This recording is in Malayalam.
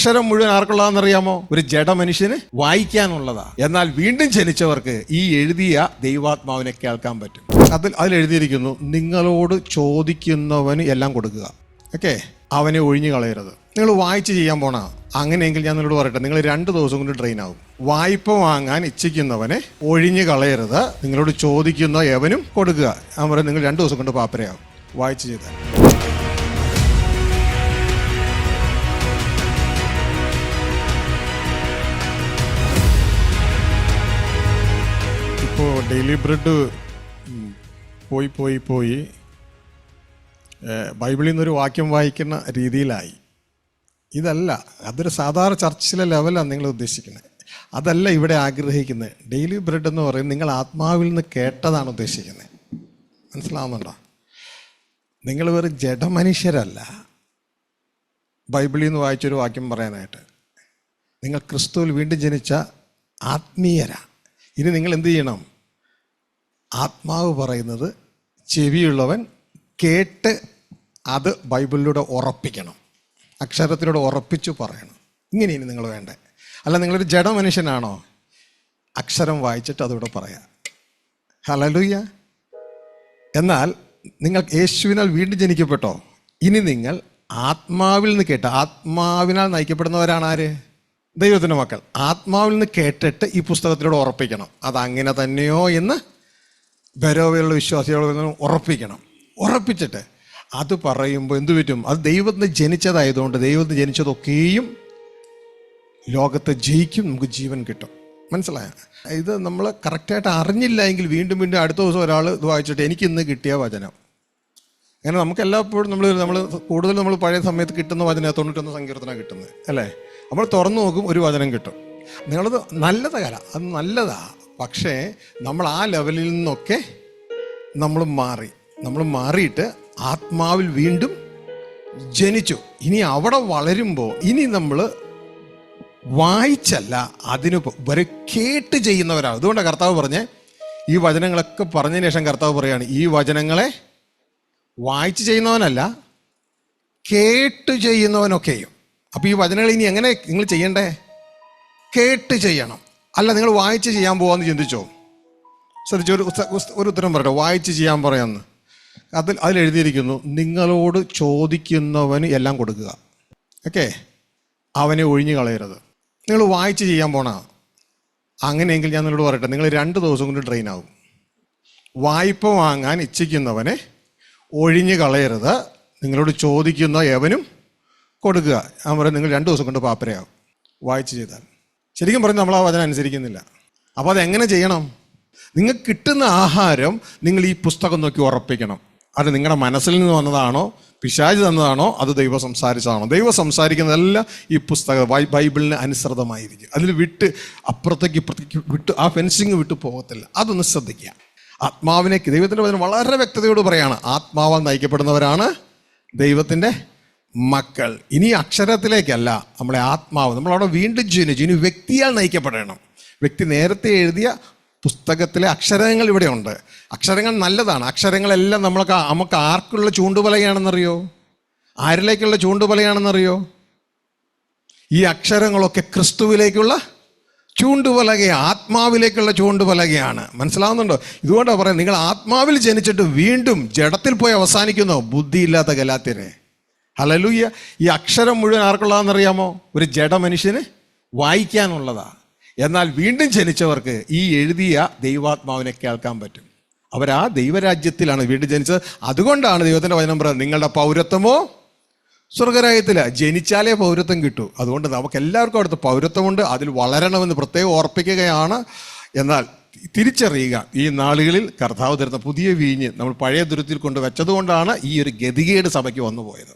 അക്ഷരം മുഴുവൻ ആർക്കുള്ളതാണെന്നറിയാമോ? ഒരു ജഡ മനുഷ്യന് വായിക്കാനുള്ളതാ. എന്നാൽ വീണ്ടും ജനിച്ചവർക്ക് ഈ എഴുതിയ ദൈവാത്മാവിനെ കേൾക്കാൻ പറ്റും. അതിൽ എഴുതിയിരിക്കുന്നു, നിങ്ങളോട് ചോദിക്കുന്നവന് എല്ലാം കൊടുക്കുക. ഓക്കെ, അവനെ ഒഴിഞ്ഞു കളയരുത്. നിങ്ങൾ വായിച്ച് ചെയ്യാൻ പോണ അങ്ങനെയെങ്കിൽ ഞാൻ നിങ്ങളോട് പറയട്ടെ, നിങ്ങൾ 2 ദിവസം കൊണ്ട് ട്രെയിൻ ആകും. വായ്പ വാങ്ങാൻ ഇച്ഛിക്കുന്നവനെ ഒഴിഞ്ഞു കളയരുത്, നിങ്ങളോട് ചോദിക്കുന്ന എവനും കൊടുക്കുക. ഞാൻ പറയാം, നിങ്ങൾ 2 ദിവസം കൊണ്ട് പാപ്പരയാകും വായിച്ച് ചെയ്താൽ. ഇപ്പോൾ ഡെയിലി ബ്രെഡ് പോയി ബൈബിളിൽ നിന്നൊരു വാക്യം വായിക്കുന്ന രീതിയിലായി. ഇതല്ല, അതൊരു സാധാരണ ചർച്ചിലെ ലെവലാണ് നിങ്ങൾ ഉദ്ദേശിക്കുന്നത്. അതല്ല ഇവിടെ ആഗ്രഹിക്കുന്നത്. ഡെയിലി ബ്രെഡ് എന്ന് പറയുന്നത് നിങ്ങൾ ആത്മാവിൽ നിന്ന് കേട്ടതാണ് ഉദ്ദേശിക്കുന്നത്. മനസ്സിലാവുന്നുണ്ടോ? നിങ്ങൾ വെറും ജഡമനുഷ്യരല്ല. ബൈബിളിൽ നിന്ന് വായിച്ചൊരു വാക്യം പറയാനായിട്ട്, നിങ്ങൾ ക്രിസ്തുവിൽ വീണ്ടും ജനിച്ച ആത്മീയരാ. ഇനി നിങ്ങൾ എന്ത് ചെയ്യണം? ആത്മാവ് പറയുന്നത് ചെവിയുള്ളവൻ കേട്ട് അത് ബൈബിളിലൂടെ ഉറപ്പിക്കണം, അക്ഷരത്തിലൂടെ ഉറപ്പിച്ചു പറയണം. ഇങ്ങനെയാണ് നിങ്ങൾ വേണ്ടേ. അല്ല, നിങ്ങളൊരു ജഡ മനുഷ്യനാണോ? അക്ഷരം വായിച്ചിട്ട് അതിവിടെ പറയാം. ഹല്ലേലൂയ. എന്നാൽ നിങ്ങൾ യേശുവിനാൽ വീണ്ടും ജനിക്കപ്പെട്ടോ. ഇനി നിങ്ങൾ ആത്മാവിൽ നിന്ന് കേട്ട്, ആത്മാവിനാൽ നയിക്കപ്പെടുന്നവരാണ് ആര്? ദൈവത്തിൻ്റെ മക്കൾ. ആത്മാവിൽ നിന്ന് കേട്ടിട്ട് ഈ പുസ്തകത്തിലൂടെ ഉറപ്പിക്കണം അതങ്ങനെ തന്നെയോ എന്ന് ബരോവയുള്ള വിശ്വാസികളോട് ഉറപ്പിക്കണം. ഉറപ്പിച്ചിട്ട് അത് പറയുമ്പോൾ എന്തു പറ്റും? അത് ദൈവത്തിന് ജനിച്ചതായതുകൊണ്ട് ദൈവത്തിന് ജനിച്ചതൊക്കെയും ലോകത്തെ ജയിക്കും, നമുക്ക് ജീവൻ കിട്ടും. മനസ്സിലായ? ഇത് നമ്മൾ കറക്റ്റായിട്ട് അറിഞ്ഞില്ല എങ്കിൽ വീണ്ടും അടുത്ത ദിവസം ഒരാൾ ഇത് വായിച്ചിട്ട് എനിക്ക് ഇന്ന് കിട്ടിയ വചനം. അങ്ങനെ നമുക്ക് എല്ലായ്പ്പോഴും നമ്മൾ കൂടുതൽ നമ്മൾ പഴയ സമയത്ത് കിട്ടുന്ന വചനം 91 സങ്കീർത്തനം കിട്ടുന്നത് അല്ലേ? നമ്മൾ തുറന്നു നോക്കും, ഒരു വചനം കിട്ടും. നിങ്ങളത് നല്ലതല്ല, അത് നല്ലതാ. പക്ഷേ നമ്മൾ ആ ലെവലിൽ നിന്നൊക്കെ നമ്മൾ മാറിയിട്ട് ആത്മാവിൽ വീണ്ടും ജനിച്ചു. ഇനി അവിടെ വളരുമ്പോൾ ഇനി നമ്മൾ വായിച്ചല്ല, അതിന് വരെ കേട്ട് ചെയ്യുന്നവരാണ്. അതുകൊണ്ടാണ് കർത്താവ് പറഞ്ഞേ, ഈ വചനങ്ങളൊക്കെ പറഞ്ഞതിന് ശേഷം കർത്താവ് പറയാണ്, ഈ വചനങ്ങളെ വായിച്ച് ചെയ്യുന്നവനല്ല, കേട്ട് ചെയ്യുന്നവനൊക്കെയും. അപ്പോൾ ഈ വചനങ്ങൾ ഇനി എങ്ങനെ നിങ്ങൾ ചെയ്യണ്ടേ? കേട്ട് ചെയ്യണം. അല്ല, നിങ്ങൾ വായിച്ച് ചെയ്യാൻ പോവാന്ന് ചിന്തിച്ചോ? ശ്രദ്ധിച്ചു, ഒരു ഉത്തരം പറയട്ടെ. വായിച്ച് ചെയ്യാൻ പറയാമെന്ന് അതിൽ എഴുതിയിരിക്കുന്നു, നിങ്ങളോട് ചോദിക്കുന്നവന് എല്ലാം കൊടുക്കുക. ഓക്കെ, അവനെ ഒഴിഞ്ഞു കളയരുത്. നിങ്ങൾ വായിച്ച് ചെയ്യാൻ പോണ അങ്ങനെയെങ്കിൽ ഞാൻ നിങ്ങളോട് പറയട്ടെ, നിങ്ങൾ 2 ദിവസം കൊണ്ട് ട്രെയിൻ ആകും. വായ്പ വാങ്ങാൻ ഇച്ഛിക്കുന്നവനെ ഒഴിഞ്ഞു കളയരുത്, നിങ്ങളോട് ചോദിക്കുന്ന എവനും കൊടുക്കുക. ഞാൻ പറയാം, നിങ്ങൾ 2 ദിവസം കൊണ്ട് പാപ്പരയാകും വായിച്ച് ചെയ്താൽ. ശരിക്കും പറഞ്ഞ് നമ്മൾ ആ വചനം അനുസരിക്കുന്നില്ല. അപ്പോൾ അതെങ്ങനെ ചെയ്യണം? നിങ്ങൾക്ക് കിട്ടുന്ന ആഹാരം നിങ്ങൾ ഈ പുസ്തകം നോക്കി ഉറപ്പിക്കണം. അത് നിങ്ങളുടെ മനസ്സിൽ നിന്ന് വന്നതാണോ, പിശാച് തന്നതാണോ, അത് ദൈവം സംസാരിച്ചതാണോ? ദൈവം സംസാരിക്കുന്നതെല്ലാം ഈ പുസ്തകം ബൈബിളിന് അനുസൃതമായിരിക്കും. അതിൽ അപ്പുറത്തേക്ക് ഇപ്പുറത്തേക്ക് ആ ഫെൻസിങ് വിട്ട് പോകത്തില്ല. അതൊന്ന് ശ്രദ്ധിക്കുക. ആത്മാവിനെ ദൈവത്തിൻ്റെ വചനം വളരെ വ്യക്തതയോട് പറയാണ്, ആത്മാവാൽ നയിക്കപ്പെടുന്നവരാണ് ദൈവത്തിൻ്റെ മക്കൾ. ഇനി അക്ഷരത്തിലേക്കല്ല, നമ്മളെ ആത്മാവ്, നമ്മളവിടെ വീണ്ടും ജനിച്ചു. ഇനി വ്യക്തിയാൽ നയിക്കപ്പെടണം. വ്യക്തി നേരത്തെ എഴുതിയ പുസ്തകത്തിലെ അക്ഷരങ്ങൾ ഇവിടെ ഉണ്ട്. അക്ഷരങ്ങൾ നല്ലതാണ്. അക്ഷരങ്ങളെല്ലാം നമുക്ക് ആർക്കുള്ള ചൂണ്ടുപലകയാണെന്നറിയോ? ആരിലേക്കുള്ള ചൂണ്ടുപലകയാണെന്നറിയോ? ഈ അക്ഷരങ്ങളൊക്കെ ക്രിസ്തുവിലേക്കുള്ള ചൂണ്ടുപലകയാണ്, ആത്മാവിലേക്കുള്ള ചൂണ്ടുപലകയാണ്. മനസ്സിലാവുന്നുണ്ടോ? ഇതുകൊണ്ടാണ് പറയാം, നിങ്ങൾ ആത്മാവിൽ ജനിച്ചിട്ട് വീണ്ടും ജഡത്തിൽ പോയി അവസാനിക്കുന്നോ? ബുദ്ധിയില്ലാത്ത ഗലാത്യരെ. ഹല്ലേലൂയ. ഈ അക്ഷരം മുഴുവൻ ആർക്കുള്ളതാണെന്നറിയാമോ? ഒരു ജഡ മനുഷ്യന് വായിക്കാനുള്ളതാ. എന്നാൽ വീണ്ടും ജനിച്ചവർക്ക് ഈ എഴുതിയ ദൈവാത്മാവിനെ കേൾക്കാൻ പറ്റും. അവരാ ദൈവരാജ്യത്തിലാണ് വീണ്ടും ജനിച്ചത്. അതുകൊണ്ടാണ് ദൈവത്തിൻ്റെ വചനം പറയുന്നത്, നിങ്ങളുടെ പൗരത്വമോ സ്വർഗരാജ്യത്തില്. ജനിച്ചാലേ പൗരത്വം കിട്ടൂ. അതുകൊണ്ട് നമുക്ക് എല്ലാവർക്കും അവിടുത്തെ പൗരത്വമുണ്ട്. അതിൽ വളരണമെന്ന് പ്രത്യേകം ഓർപ്പിക്കുകയാണ്. എന്നാൽ തിരിച്ചറിയുക, ഈ നാളുകളിൽ കർത്താവ് തരുന്ന പുതിയ വീഞ്ഞ് നമ്മൾ പഴയ ദുരിതത്തിൽ കൊണ്ട് വെച്ചതുകൊണ്ടാണ് ഈ ഒരു ഗതികേട് സഭയ്ക്ക് വന്നു പോയത്.